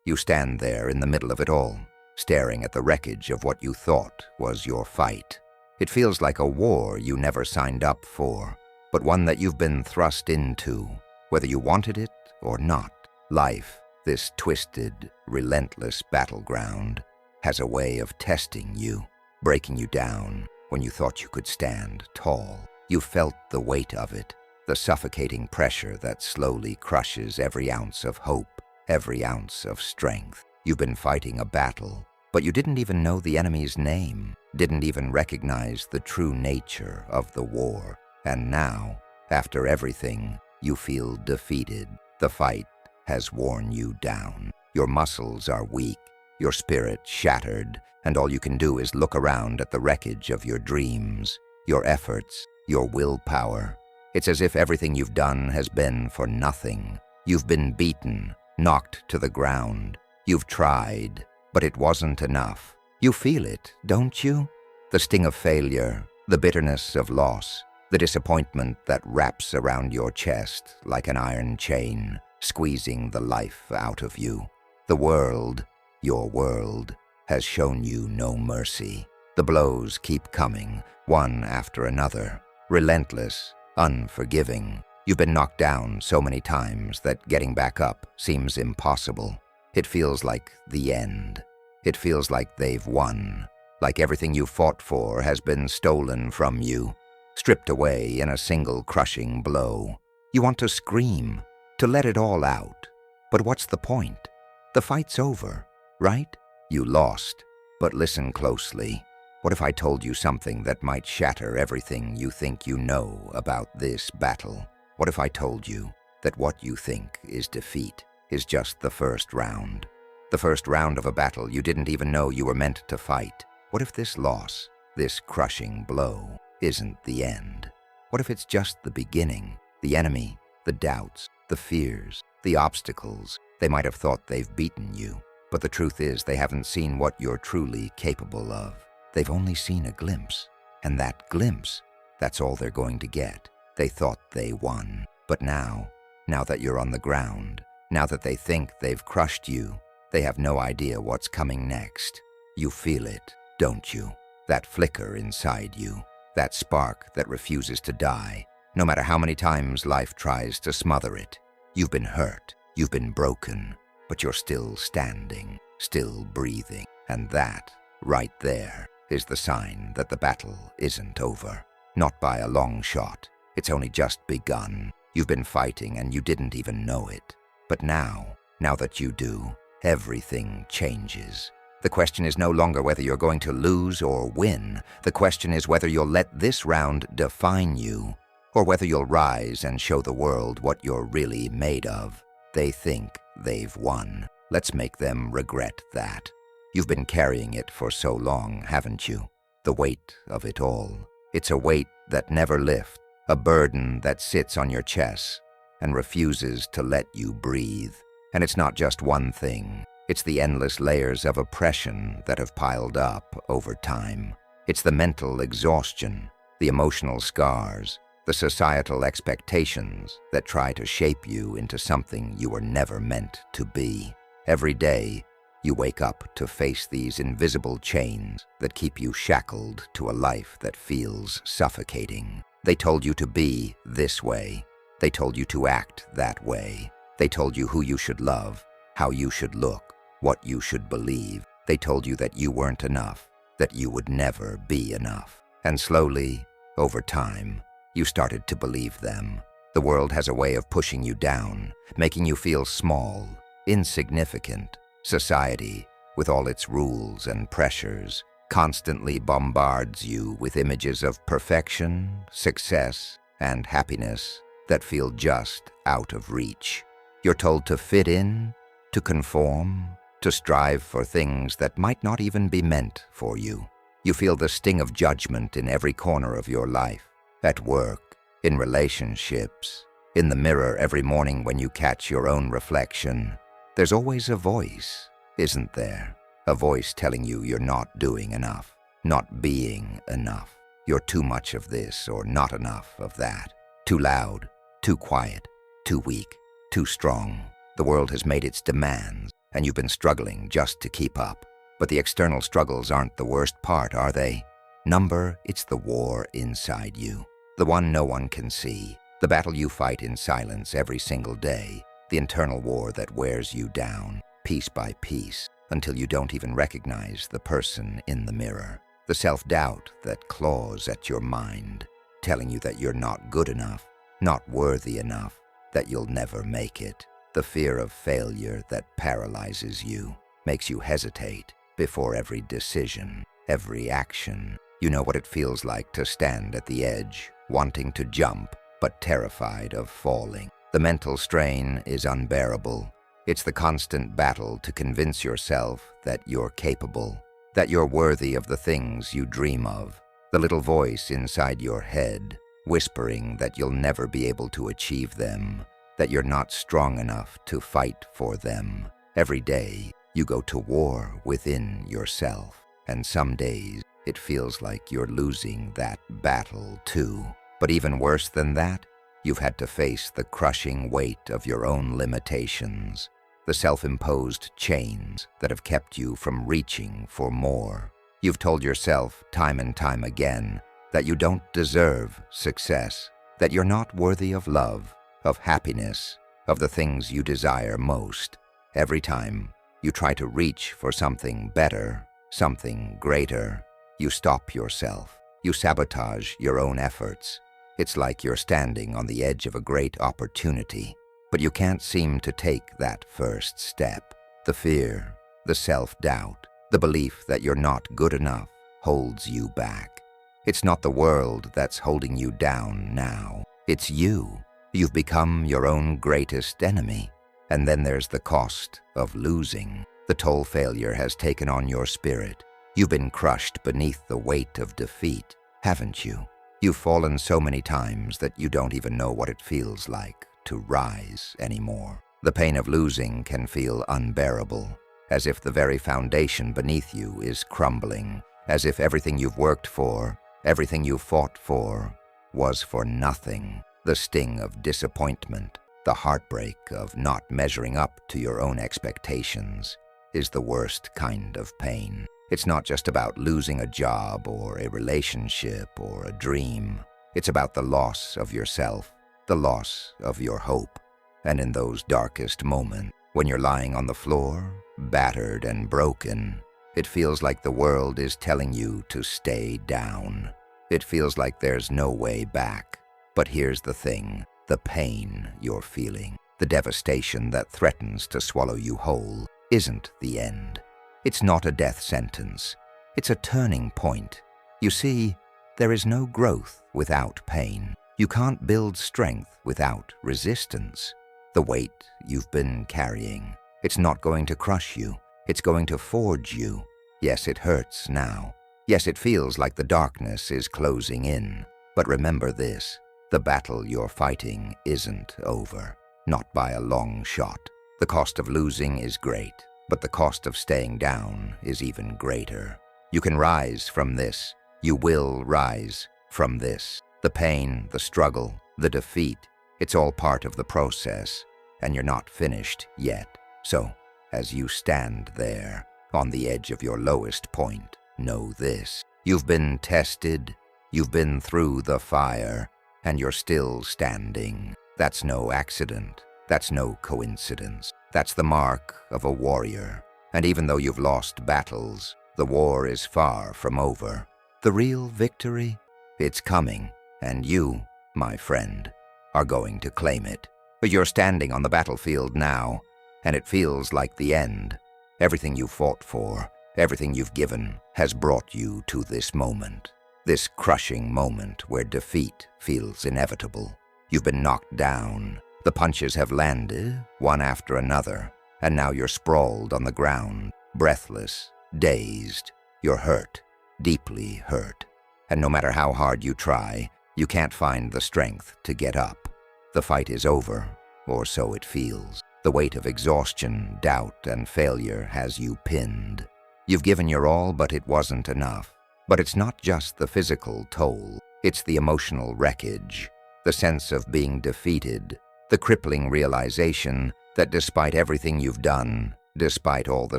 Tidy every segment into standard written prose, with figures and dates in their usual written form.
You stand there in the middle of it all, staring at the wreckage of what you thought was your fight. It feels like a war you never signed up for, but one that you've been thrust into, whether you wanted it or not. Life, this twisted, relentless battleground, has a way of testing you, breaking you down when you thought you could stand tall. You felt the weight of it, the suffocating pressure that slowly crushes every ounce of hope, every ounce of strength. You've been fighting a battle, but you didn't even know the enemy's name, didn't even recognize the true nature of the war. And now, after everything, you feel defeated. The fight has worn you down. Your muscles are weak, your spirit shattered, and all you can do is look around at the wreckage of your dreams, your efforts, your willpower. It's as if everything you've done has been for nothing. You've been beaten, knocked to the ground. You've tried, but it wasn't enough. You feel it, don't you? The sting of failure, the bitterness of loss, the disappointment that wraps around your chest like an iron chain, squeezing the life out of you. The world, your world, has shown you no mercy. The blows keep coming, one after another, relentless, unforgiving. You've been knocked down so many times that getting back up seems impossible. It feels like the end. It feels like they've won, like everything you fought for has been stolen from you, stripped away in a single crushing blow. You want to scream, to let it all out. But what's the point? The fight's over, right? You lost. But listen closely. What if I told you something that might shatter everything you think you know about this battle? What if I told you that what you think is defeat is just the first round? The first round of a battle you didn't even know you were meant to fight. What if this loss, this crushing blow, isn't the end? What if it's just the beginning? The enemy, the doubts, the fears, the obstacles, they might have thought they've beaten you. But the truth is they haven't seen what you're truly capable of. They've only seen a glimpse. And that glimpse, that's all they're going to get. They thought they won. But now that you're on the ground, now that they think they've crushed you, they have no idea what's coming next. You feel it, don't you? That flicker inside you, that spark that refuses to die, no matter how many times life tries to smother it. You've been hurt, you've been broken, but you're still standing, still breathing. And that, right there, is the sign that the battle isn't over. Not by a long shot. It's only just begun. You've been fighting and you didn't even know it. But now that you do, everything changes. The question is no longer whether you're going to lose or win. The question is whether you'll let this round define you, or whether you'll rise and show the world what you're really made of. They think they've won. Let's make them regret that. You've been carrying it for so long, haven't you? The weight of it all. It's a weight that never lifts, a burden that sits on your chest and refuses to let you breathe. And it's not just one thing. It's the endless layers of oppression that have piled up over time. It's the mental exhaustion, the emotional scars, the societal expectations that try to shape you into something you were never meant to be. Every day, you wake up to face these invisible chains that keep you shackled to a life that feels suffocating. They told you to be this way. They told you to act that way. They told you who you should love, how you should look, what you should believe. They told you that you weren't enough, that you would never be enough. And slowly, over time, you started to believe them. The world has a way of pushing you down, making you feel small, insignificant. Society, with all its rules and pressures, constantly bombards you with images of perfection, success, and happiness that feel just out of reach. You're told to fit in, to conform, to strive for things that might not even be meant for you. You feel the sting of judgment in every corner of your life, at work, in relationships, in the mirror every morning when you catch your own reflection. There's always a voice, isn't there? A voice telling you you're not doing enough, not being enough. You're too much of this or not enough of that. Too loud, too quiet, too weak, too strong. The world has made its demands, and you've been struggling just to keep up. But the external struggles aren't the worst part, are they? Number, it's the war inside you. The one no one can see. The battle you fight in silence every single day. The internal war that wears you down, piece by piece, until you don't even recognize the person in the mirror. The self-doubt that claws at your mind, telling you that you're not good enough, not worthy enough, that you'll never make it. The fear of failure that paralyzes you, makes you hesitate before every decision, every action. You know what it feels like to stand at the edge, wanting to jump, but terrified of falling. The mental strain is unbearable. It's the constant battle to convince yourself that you're capable, that you're worthy of the things you dream of. The little voice inside your head, whispering that you'll never be able to achieve them, that you're not strong enough to fight for them. Every day, you go to war within yourself, and some days it feels like you're losing that battle too. But even worse than that, you've had to face the crushing weight of your own limitations, the self-imposed chains that have kept you from reaching for more. You've told yourself time and time again that you don't deserve success, that you're not worthy of love, of happiness, of the things you desire most. Every time you try to reach for something better, something greater, you stop yourself. You sabotage your own efforts. It's like you're standing on the edge of a great opportunity, but you can't seem to take that first step. The fear, the self-doubt, the belief that you're not good enough holds you back. It's not the world that's holding you down now. It's you. You've become your own greatest enemy. And then there's the cost of losing. The toll failure has taken on your spirit. You've been crushed beneath the weight of defeat, haven't you? You've fallen so many times that you don't even know what it feels like to rise anymore. The pain of losing can feel unbearable, as if the very foundation beneath you is crumbling, as if everything you've worked for, everything you fought for, was for nothing. The sting of disappointment, the heartbreak of not measuring up to your own expectations, is the worst kind of pain. It's not just about losing a job or a relationship or a dream. It's about the loss of yourself, the loss of your hope. And in those darkest moments, when you're lying on the floor, battered and broken, it feels like the world is telling you to stay down. It feels like there's no way back. But here's the thing, the pain you're feeling, the devastation that threatens to swallow you whole, isn't the end. It's not a death sentence. It's a turning point. You see, there is no growth without pain. You can't build strength without resistance. The weight you've been carrying, it's not going to crush you. It's going to forge you. Yes, it hurts now. Yes, it feels like the darkness is closing in. But remember this, the battle you're fighting isn't over. Not by a long shot. The cost of losing is great, but the cost of staying down is even greater. You can rise from this. You will rise from this. The pain, the struggle, the defeat, it's all part of the process, and you're not finished yet. So, as you stand there, on the edge of your lowest point, know this. You've been tested, you've been through the fire, and you're still standing. That's no accident. That's no coincidence. That's the mark of a warrior. And even though you've lost battles, the war is far from over. The real victory? It's coming, and you, my friend, are going to claim it. But you're standing on the battlefield now, and it feels like the end. Everything you fought for, everything you've given, has brought you to this moment. This crushing moment where defeat feels inevitable. You've been knocked down. The punches have landed, one after another, and now you're sprawled on the ground, breathless, dazed. You're hurt, deeply hurt. And no matter how hard you try, you can't find the strength to get up. The fight is over, or so it feels. The weight of exhaustion, doubt, and failure has you pinned. You've given your all, but it wasn't enough. But it's not just the physical toll. It's the emotional wreckage, the sense of being defeated, the crippling realization that despite everything you've done, Despite all the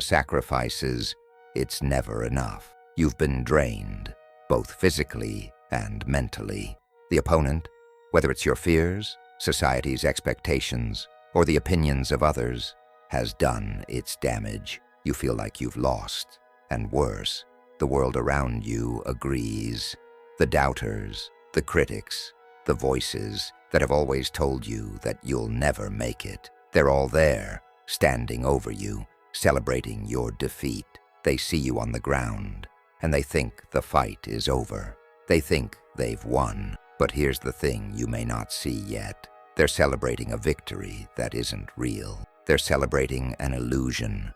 sacrifices, it's never enough. You've been drained, both physically and mentally. The opponent, whether it's your fears, society's expectations, or the opinions of others, has done its damage. You feel like you've lost. And worse, the world around you agrees. The doubters, the critics, the voices that have always told you that you'll never make it. They're all there, standing over you, celebrating your defeat. They see you on the ground, and they think the fight is over. They think they've won. But here's the thing you may not see yet. They're celebrating a victory that isn't real. They're celebrating an illusion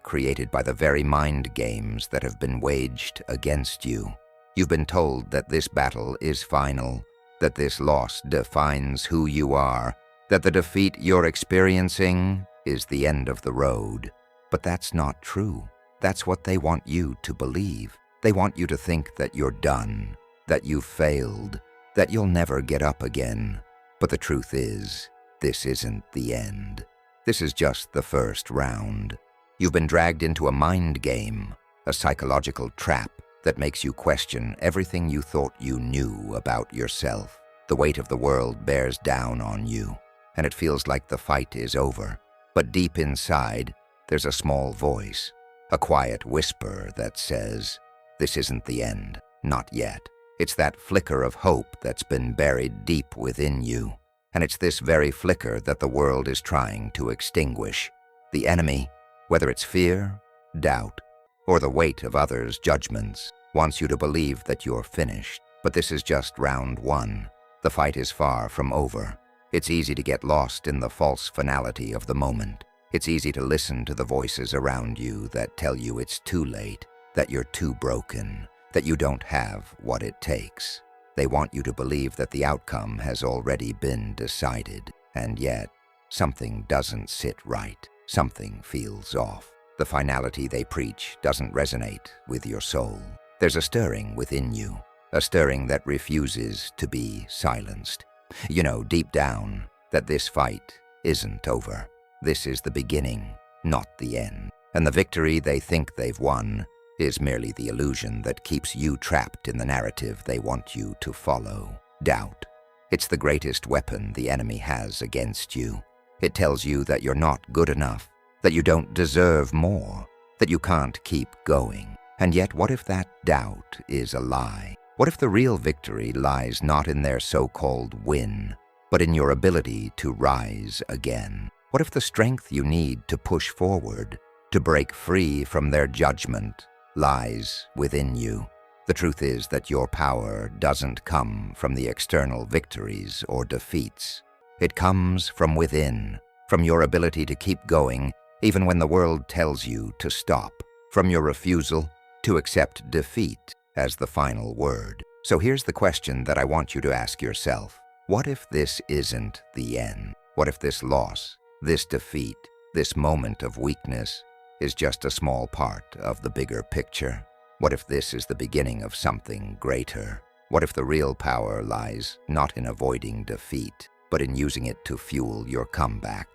created by the very mind games that have been waged against you. You've been told that this battle is final, that this loss defines who you are, that the defeat you're experiencing is the end of the road. But that's not true. That's what they want you to believe. They want you to think that you're done, that you've failed, that you'll never get up again. But the truth is, this isn't the end. This is just the first round. You've been dragged into a mind game, a psychological trap that makes you question everything you thought you knew about yourself. The weight of the world bears down on you, and it feels like the fight is over. But deep inside, there's a small voice, a quiet whisper that says, "This isn't the end, not yet." It's that flicker of hope that's been buried deep within you. And it's this very flicker that the world is trying to extinguish. The enemy, whether it's fear, doubt, or the weight of others' judgments, wants you to believe that you're finished. But this is just round one. The fight is far from over. It's easy to get lost in the false finality of the moment. It's easy to listen to the voices around you that tell you it's too late, that you're too broken, that you don't have what it takes. They want you to believe that the outcome has already been decided, and yet something doesn't sit right. Something feels off. The finality they preach doesn't resonate with your soul. There's a stirring within you, a stirring that refuses to be silenced. You know deep down that this fight isn't over. This is the beginning, not the end. And the victory they think they've won is merely the illusion that keeps you trapped in the narrative they want you to follow. Doubt. It's the greatest weapon the enemy has against you. It tells you that you're not good enough, that you don't deserve more, that you can't keep going. And yet, what if that doubt is a lie? What if the real victory lies not in their so-called win, but in your ability to rise again? What if the strength you need to push forward, to break free from their judgment, lies within you? The truth is that your power doesn't come from the external victories or defeats. It comes from within, from your ability to keep going even when the world tells you to stop, from your refusal to accept defeat as the final word. So here's the question that I want you to ask yourself. What if this isn't the end? What if this loss, this defeat, this moment of weakness is just a small part of the bigger picture? What if this is the beginning of something greater? What if the real power lies not in avoiding defeat, but in using it to fuel your comeback?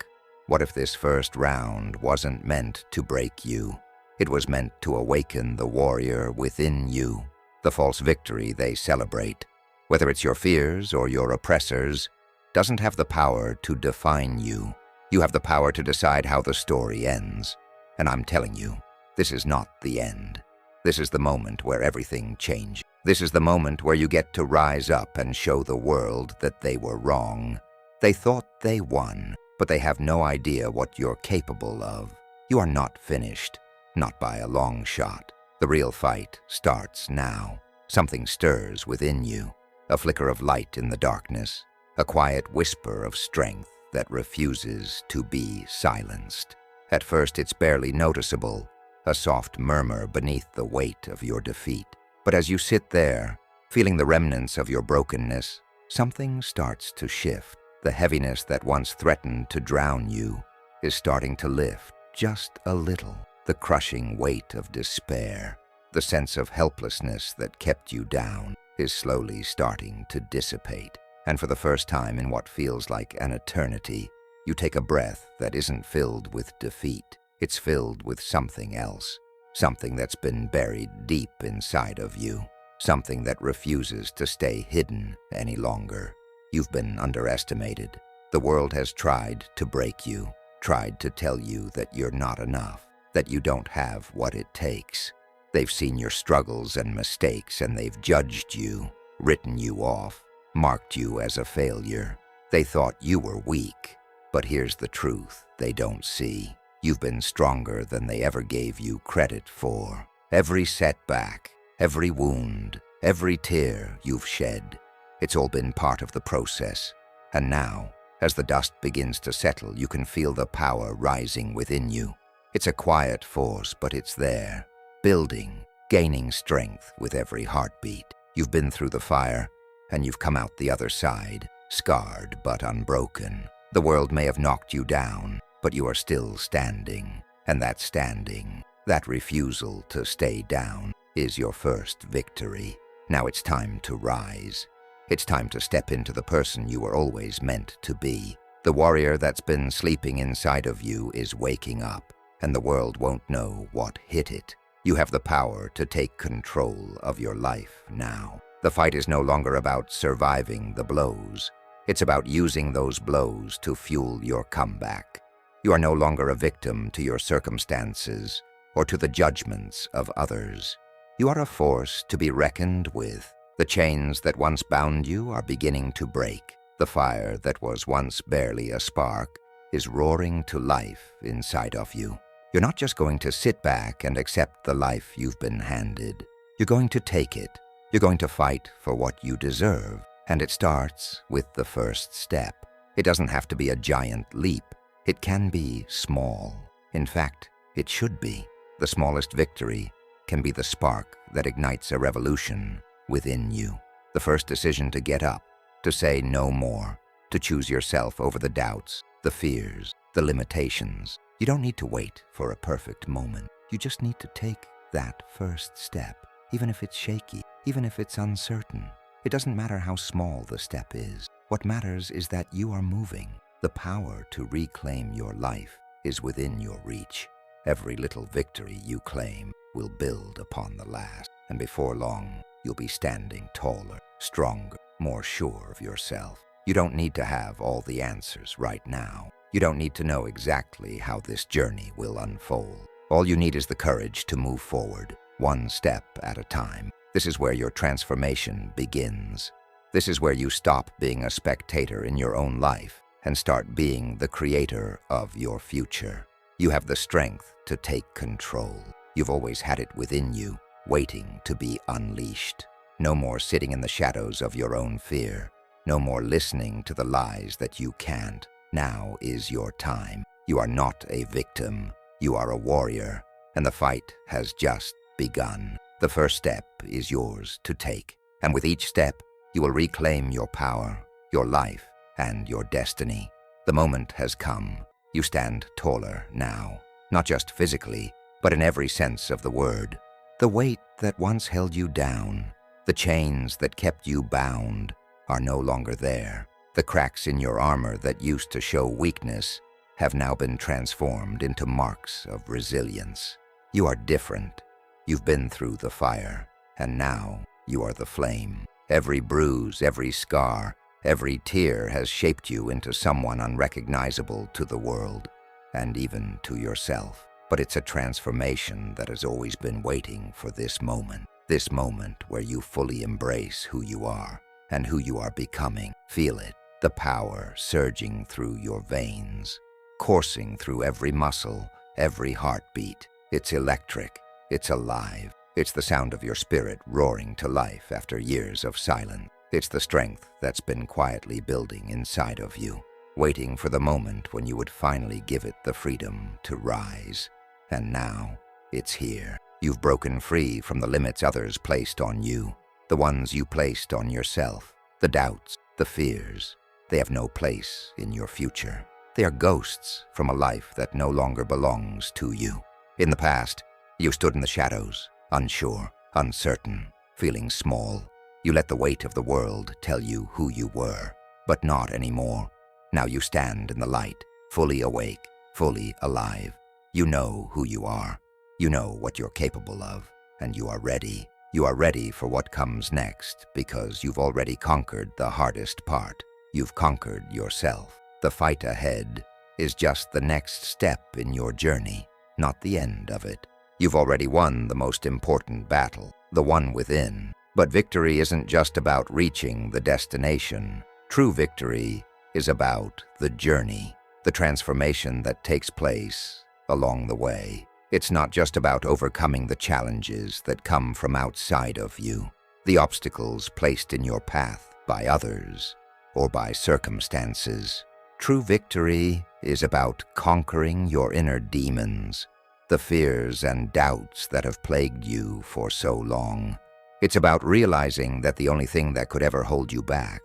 What if this first round wasn't meant to break you? It was meant to awaken the warrior within you. The false victory they celebrate, whether it's your fears or your oppressors, doesn't have the power to define you. You have the power to decide how the story ends. And I'm telling you, this is not the end. This is the moment where everything changes. This is the moment where you get to rise up and show the world that they were wrong. They thought they won, but they have no idea what you're capable of. You are not finished, not by a long shot. The real fight starts now. Something stirs within you, a flicker of light in the darkness, a quiet whisper of strength that refuses to be silenced. At first, it's barely noticeable, a soft murmur beneath the weight of your defeat. But as you sit there, feeling the remnants of your brokenness, something starts to shift. The heaviness that once threatened to drown you is starting to lift just a little. The crushing weight of despair, the sense of helplessness that kept you down, is slowly starting to dissipate. And for the first time in what feels like an eternity, you take a breath that isn't filled with defeat. It's filled with something else, something that's been buried deep inside of you, something that refuses to stay hidden any longer. You've been underestimated. The world has tried to break you, tried to tell you that you're not enough, that you don't have what it takes. They've seen your struggles and mistakes, and they've judged you, written you off, marked you as a failure. They thought you were weak, but here's the truth they don't see. You've been stronger than they ever gave you credit for. Every setback, every wound, every tear you've shed, it's all been part of the process. And now, as the dust begins to settle, you can feel the power rising within you. It's a quiet force, but it's there, building, gaining strength with every heartbeat. You've been through the fire, and you've come out the other side, scarred but unbroken. The world may have knocked you down, but you are still standing. And that standing, that refusal to stay down, is your first victory. Now it's time to rise. It's time to step into the person you were always meant to be. The warrior that's been sleeping inside of you is waking up, and the world won't know what hit it. You have the power to take control of your life now. The fight is no longer about surviving the blows. It's about using those blows to fuel your comeback. You are no longer a victim to your circumstances or to the judgments of others. You are a force to be reckoned with. The chains that once bound you are beginning to break. The fire that was once barely a spark is roaring to life inside of you. You're not just going to sit back and accept the life you've been handed. You're going to take it. You're going to fight for what you deserve. And it starts with the first step. It doesn't have to be a giant leap. It can be small. In fact, it should be. The smallest victory can be the spark that ignites a revolution within you. The first decision to get up, to say no more, to choose yourself over the doubts, the fears, the limitations. You don't need to wait for a perfect moment. You just need to take that first step, even if it's shaky, even if it's uncertain. It doesn't matter how small the step is. What matters is that you are moving. The power to reclaim your life is within your reach. Every little victory you claim will build upon the last, and before long, you'll be standing taller, stronger, more sure of yourself. You don't need to have all the answers right now. You don't need to know exactly how this journey will unfold. All you need is the courage to move forward, one step at a time. This is where your transformation begins. This is where you stop being a spectator in your own life and start being the creator of your future. You have the strength to take control. You've always had it within you, waiting to be unleashed. No more sitting in the shadows of your own fear. No more listening to the lies that you can't. Now is your time. You are not a victim. You are a warrior, and the fight has just begun. The first step is yours to take, and with each step, you will reclaim your power, your life, and your destiny. The moment has come. You stand taller now, not just physically, but in every sense of the word. The weight that once held you down, the chains that kept you bound, are no longer there. The cracks in your armor that used to show weakness have now been transformed into marks of resilience. You are different. You've been through the fire, and now you are the flame. Every bruise, every scar, every tear has shaped you into someone unrecognizable to the world, and even to yourself. But it's a transformation that has always been waiting for this moment where you fully embrace who you are and who you are becoming. Feel it, the power surging through your veins, coursing through every muscle, every heartbeat. It's electric. It's alive. It's the sound of your spirit roaring to life after years of silence. It's the strength that's been quietly building inside of you, waiting for the moment when you would finally give it the freedom to rise. And now, it's here. You've broken free from the limits others placed on you, the ones you placed on yourself, the doubts, the fears. They have no place in your future. They are ghosts from a life that no longer belongs to you. In the past, you stood in the shadows, unsure, uncertain, feeling small. You let the weight of the world tell you who you were, but not anymore. Now you stand in the light, fully awake, fully alive. You know who you are. You know what you're capable of, and you are ready. You are ready for what comes next because you've already conquered the hardest part. You've conquered yourself. The fight ahead is just the next step in your journey, not the end of it. You've already won the most important battle, the one within. But victory isn't just about reaching the destination. True victory is about the journey, the transformation that takes place along the way. It's not just about overcoming the challenges that come from outside of you, the obstacles placed in your path by others or by circumstances. True victory is about conquering your inner demons, the fears and doubts that have plagued you for so long. It's about realizing that the only thing that could ever hold you back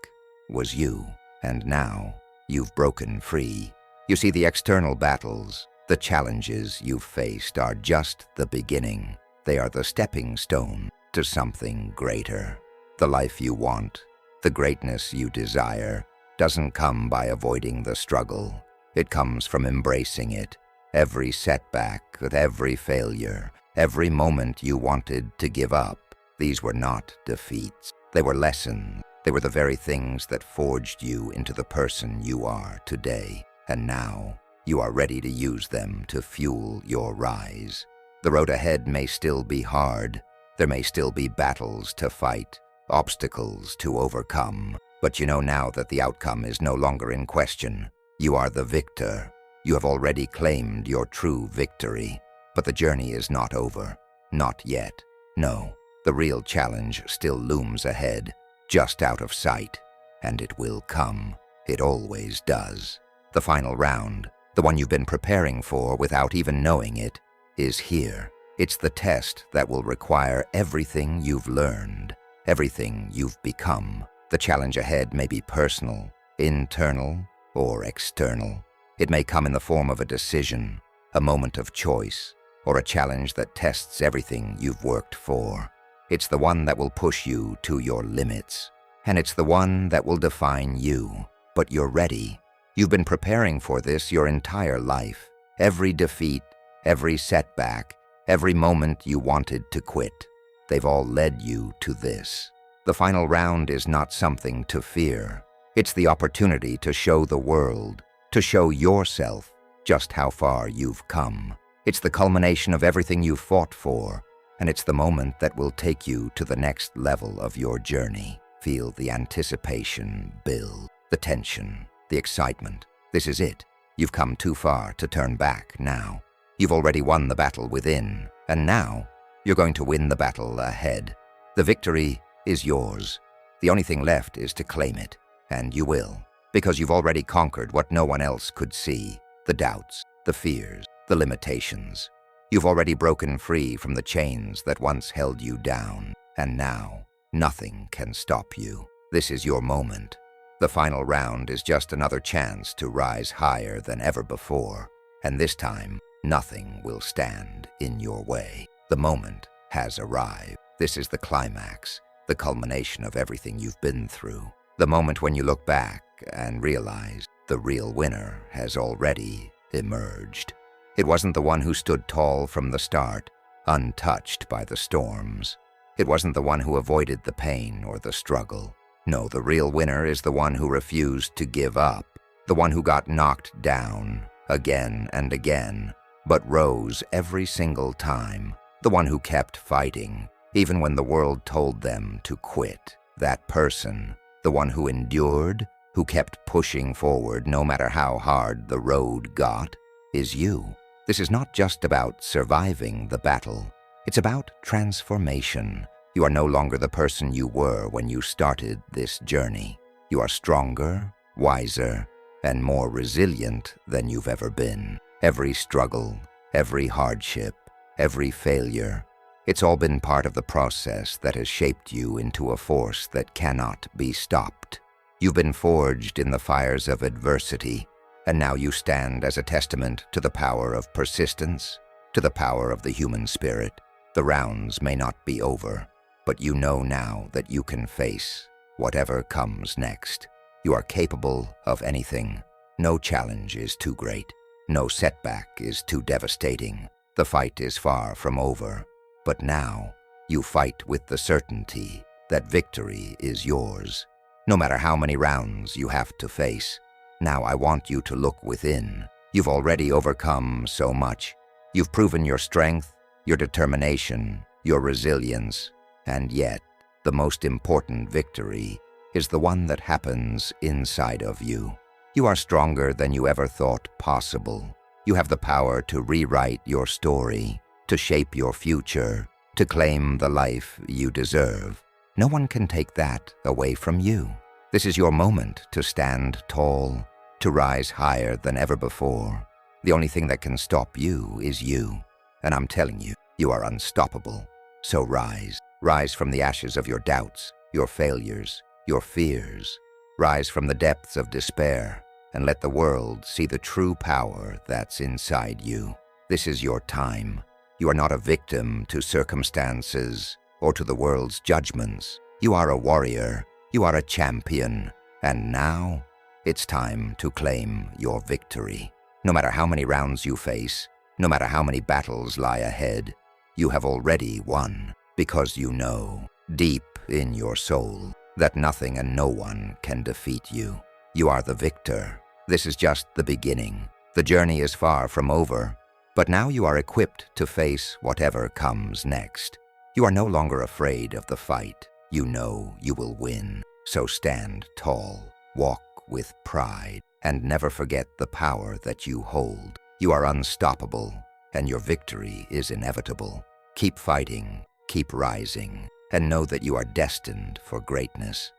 was you, and now you've broken free. You see, the external battles, the challenges you've faced are just the beginning. They are the stepping stone to something greater. The life you want, the greatness you desire, doesn't come by avoiding the struggle. It comes from embracing it. Every setback, every failure, every moment you wanted to give up, these were not defeats. They were lessons. They were the very things that forged you into the person you are today. And now, you are ready to use them to fuel your rise. The road ahead may still be hard. There may still be battles to fight, obstacles to overcome. But you know now that the outcome is no longer in question. You are the victor. You have already claimed your true victory. But the journey is not over. Not yet. No. The real challenge still looms ahead, just out of sight, and it will come. It always does. The final round, the one you've been preparing for without even knowing it, is here. It's the test that will require everything you've learned, everything you've become. The challenge ahead may be personal, internal, or external. It may come in the form of a decision, a moment of choice, or a challenge that tests everything you've worked for. It's the one that will push you to your limits, and it's the one that will define you. But you're ready. You've been preparing for this your entire life. Every defeat, every setback, every moment you wanted to quit, they've all led you to this. The final round is not something to fear. It's the opportunity to show the world, to show yourself just how far you've come. It's the culmination of everything you've fought for, and it's the moment that will take you to the next level of your journey. Feel the anticipation build, the tension, the excitement. This is it. You've come too far to turn back now. You've already won the battle within, and now you're going to win the battle ahead. The victory is yours. The only thing left is to claim it, and you will, because you've already conquered what no one else could see, the doubts, the fears, the limitations. You've already broken free from the chains that once held you down, and now nothing can stop you. This is your moment. The final round is just another chance to rise higher than ever before, and this time, nothing will stand in your way. The moment has arrived. This is the climax, the culmination of everything you've been through. The moment when you look back and realize the real winner has already emerged. It wasn't the one who stood tall from the start, untouched by the storms. It wasn't the one who avoided the pain or the struggle. No, the real winner is the one who refused to give up, the one who got knocked down again and again, but rose every single time, the one who kept fighting, even when the world told them to quit. That person, the one who endured, who kept pushing forward no matter how hard the road got, is you. This is not just about surviving the battle. It's about transformation. You are no longer the person you were when you started this journey. You are stronger, wiser, and more resilient than you've ever been. Every struggle, every hardship, every failure, it's all been part of the process that has shaped you into a force that cannot be stopped. You've been forged in the fires of adversity, and now you stand as a testament to the power of persistence, to the power of the human spirit. The rounds may not be over, but you know now that you can face whatever comes next. You are capable of anything. No challenge is too great. No setback is too devastating. The fight is far from over. But now, you fight with the certainty that victory is yours. No matter how many rounds you have to face. Now I want you to look within. You've already overcome so much. You've proven your strength, your determination, your resilience, and yet, the most important victory is the one that happens inside of you. You are stronger than you ever thought possible. You have the power to rewrite your story, to shape your future, to claim the life you deserve. No one can take that away from you. This is your moment to stand tall, to rise higher than ever before. The only thing that can stop you is you. And I'm telling you, you are unstoppable. So rise. Rise from the ashes of your doubts, your failures, your fears. Rise from the depths of despair and let the world see the true power that's inside you. This is your time. You are not a victim to circumstances or to the world's judgments. You are a warrior. You are a champion. And now, it's time to claim your victory. No matter how many rounds you face, no matter how many battles lie ahead, you have already won, because you know, deep in your soul, that nothing and no one can defeat you. You are the victor. This is just the beginning. The journey is far from over, but now you are equipped to face whatever comes next. You are no longer afraid of the fight. You know you will win. So stand tall, walk with pride, and never forget the power that you hold. You are unstoppable, and your victory is inevitable. Keep fighting, keep rising, and know that you are destined for greatness.